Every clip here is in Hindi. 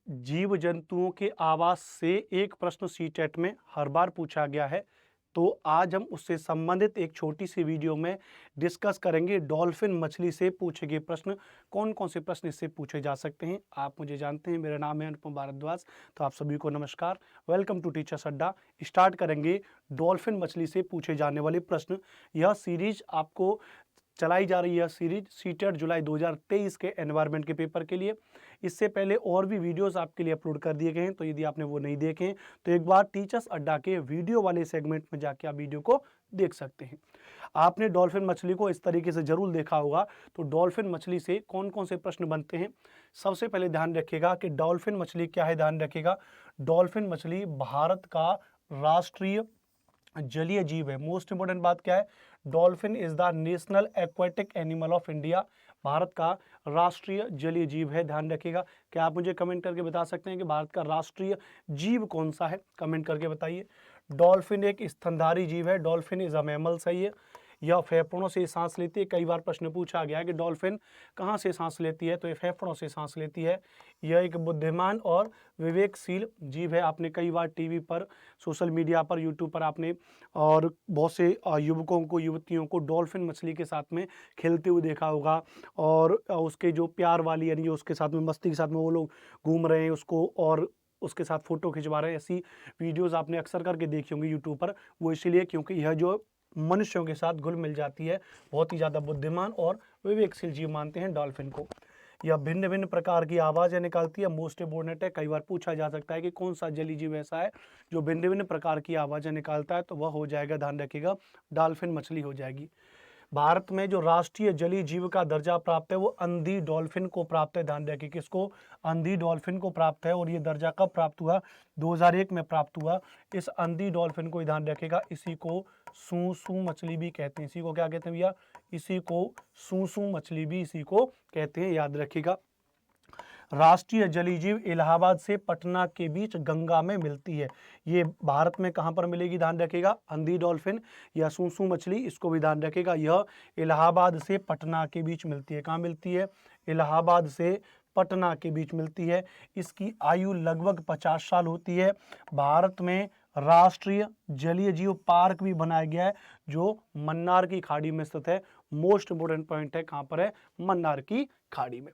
जीव जंतुओं के आवास से एक प्रश्न सीटेट में हर बार पूछा गया है। तो आज हम उससे संबंधित एक छोटी सी वीडियो में डिस्कस करेंगे डॉल्फिन मछली से पूछे गए प्रश्न। कौन कौन से प्रश्न इससे पूछे जा सकते हैं आप मुझे जानते हैं। मेरा नाम है अनुपम भारद्वाज। तो आप सभी को नमस्कार, वेलकम टू टीचर्स अड्डा। स्टार्ट करेंगे डॉल्फिन मछली से पूछे जाने वाले प्रश्न। यह सीरीज आपको चलाई जा रही है, सीरीज सीटेट जुलाई 2023 के एनवायरनमेंट के पेपर के लिए। इससे पहले और भी वीडियोस आपके लिए अपलोड कर दिए गए हैं, तो यदि आपने वो नहीं देखे हैं तो एक बार टीचर्स अड्डा के वीडियो वाले सेगमेंट में जाके आप वीडियो को देख सकते हैं। आपने डॉल्फिन मछली को इस तरीके से जरूर देखा होगा। तो डॉल्फिन मछली से कौन कौन से प्रश्न बनते हैं, सबसे पहले ध्यान रखिएगा कि डॉल्फिन मछली क्या है। ध्यान रखिएगा, डॉल्फिन मछली भारत का राष्ट्रीय जलीय जीव है। मोस्ट इंपोर्टेंट बात क्या है, dolphin is the national aquatic animal of India. Bharat का राष्ट्रीय जलीय जीव है। ध्यान रखिएगा। क्या आप मुझे कमेंट करके बता सकते हैं कि भारत का राष्ट्रीय जीव कौन सा है, कमेंट करके बताइए। डॉल्फिन एक स्तनधारी जीव है। डॉल्फिन इज अ मैमल, सही है। यह फेफड़ों से सांस लेती है। कई बार प्रश्न पूछा गया है कि डॉल्फिन कहाँ से सांस लेती है, तो ये फेफड़ों से सांस लेती है। यह एक बुद्धिमान और विवेकशील जीव है। आपने कई बार टीवी पर, सोशल मीडिया पर, यूट्यूब पर आपने और बहुत से युवकों को, युवतियों को डॉल्फिन मछली के साथ में खेलते हुए देखा होगा। और उसके जो प्यार वाली, यानी उसके साथ में मस्ती के साथ में वो लोग घूम रहे हैं उसको और उसके साथ फोटो खिंचवा रहे हैं, ऐसी वीडियोस आपने अक्सर करके देखी होंगी यूट्यूब पर। वो इसीलिए क्योंकि यह जो मनुष्यों के साथ घुल मिल जाती है, बहुत ही ज़्यादा बुद्धिमान और विवेकशील जीव मानते हैं डॉल्फिन को। यह भिन्न भिन्न प्रकार की आवाज़ें निकालती है। मोस्ट इंपोर्टेंट है, कई बार पूछा जा सकता है कि कौन सा जलीय जीव ऐसा है जो भिन्न भिन्न प्रकार की आवाज़ें निकालता है, तो वह हो जाएगा, ध्यान रखिएगा, डॉल्फिन मछली हो जाएगी। भारत में जो राष्ट्रीय जलीय जीव का दर्जा प्राप्त है वो अंधी डॉल्फिन को प्राप्त है। ध्यान रखिए, किसको, अंधी डॉल्फिन को प्राप्त है। और ये दर्जा कब प्राप्त हुआ, 2001 में प्राप्त हुआ। इस अंधी डॉल्फिन को ध्यान रखिएगा, इसी को सूसू मछली भी कहते हैं। इसी को क्या कहते हैं भैया, इसी को सूसू मछली भी इसी को कहते हैं, याद रखिएगा। राष्ट्रीय जलीय जीव इलाहाबाद से पटना के बीच गंगा में मिलती है। ये भारत में कहाँ पर मिलेगी, ध्यान रखिएगा, अंधी डॉल्फिन या सूसू मछली, इसको भी ध्यान रखिएगा। यह इलाहाबाद से पटना के बीच मिलती है। कहाँ मिलती है, इलाहाबाद से पटना के बीच मिलती है। इसकी आयु लगभग 50 साल होती है। भारत में राष्ट्रीय जलीय जीव पार्क भी बनाया गया है जो मन्नार की खाड़ी में स्थित है। मोस्ट इंपोर्टेंट पॉइंट है, कहाँ पर है, मन्नार की खाड़ी में।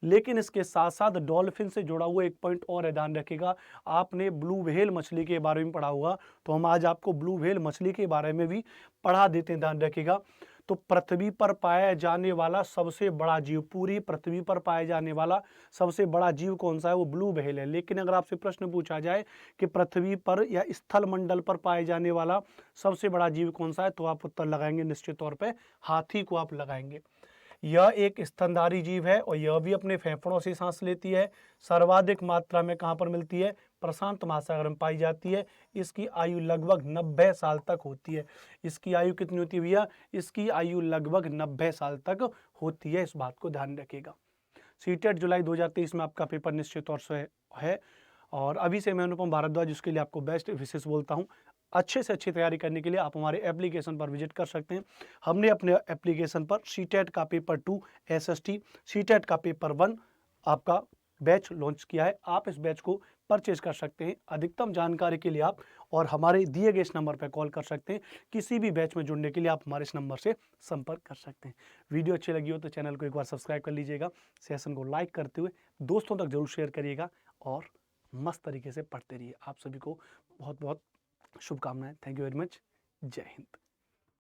लेकिन इसके साथ साथ डॉल्फिन से जुड़ा हुआ एक पॉइंट और है, ध्यान रखिएगा। आपने ब्लू व्हेल मछली के बारे में पढ़ा होगा, तो हम आज आपको ब्लू व्हेल मछली के बारे में भी पढ़ा देते हैं, ध्यान रखिएगा। तो पृथ्वी पर पाया जाने वाला सबसे बड़ा जीव, पूरी पृथ्वी पर पाया जाने वाला सबसे बड़ा जीव कौन सा है, वो ब्लू व्हेल है। लेकिन अगर आपसे प्रश्न पूछा जाए कि पृथ्वी पर या स्थल मंडल पर पाए जाने वाला सबसे बड़ा जीव कौन सा है, तो आप उत्तर लगाएंगे निश्चित तौर पर हाथी को आप लगाएंगे। यह एक स्तनधारी जीव है और यह भी अपने फेफड़ों से सांस लेती है। सर्वाधिक मात्रा में कहाँ पर मिलती है, प्रशांत महासागर में पाई जाती है। इसकी आयु लगभग 90 साल तक होती है। इसकी आयु कितनी होती है भैया, इसकी आयु लगभग 90 साल तक होती है। इस बात को ध्यान रखिएगा। सीटेट जुलाई 2023 में आपका पेपर निश्चित तौर से है। और अभी से मैं अनुपम भारद्वाज, जिसके लिए आपको बेस्ट विशेष बोलता हूँ। अच्छे से अच्छी तैयारी करने के लिए आप हमारे एप्लीकेशन पर विजिट कर सकते हैं। हमने अपने एप्लीकेशन पर सीटेट का पेपर 2 एसएसटी, सीटेट का पेपर 1 आपका बैच लॉन्च किया है। आप इस बैच को परचेज कर सकते हैं। अधिकतम जानकारी के लिए आप और हमारे दिए गए इस नंबर पर कॉल कर सकते हैं। किसी भी बैच में जुड़ने के लिए आप हमारे इस नंबर से संपर्क कर सकते हैं। वीडियो अच्छी लगी हो तो चैनल को एक बार सब्सक्राइब कर लीजिएगा। सेशन को लाइक करते हुए दोस्तों तक जरूर शेयर करिएगा और मस्त तरीके से पढ़ते रहिए। आप सभी को बहुत बहुत शुभकामनाएं। Thank you very much. जय हिंद।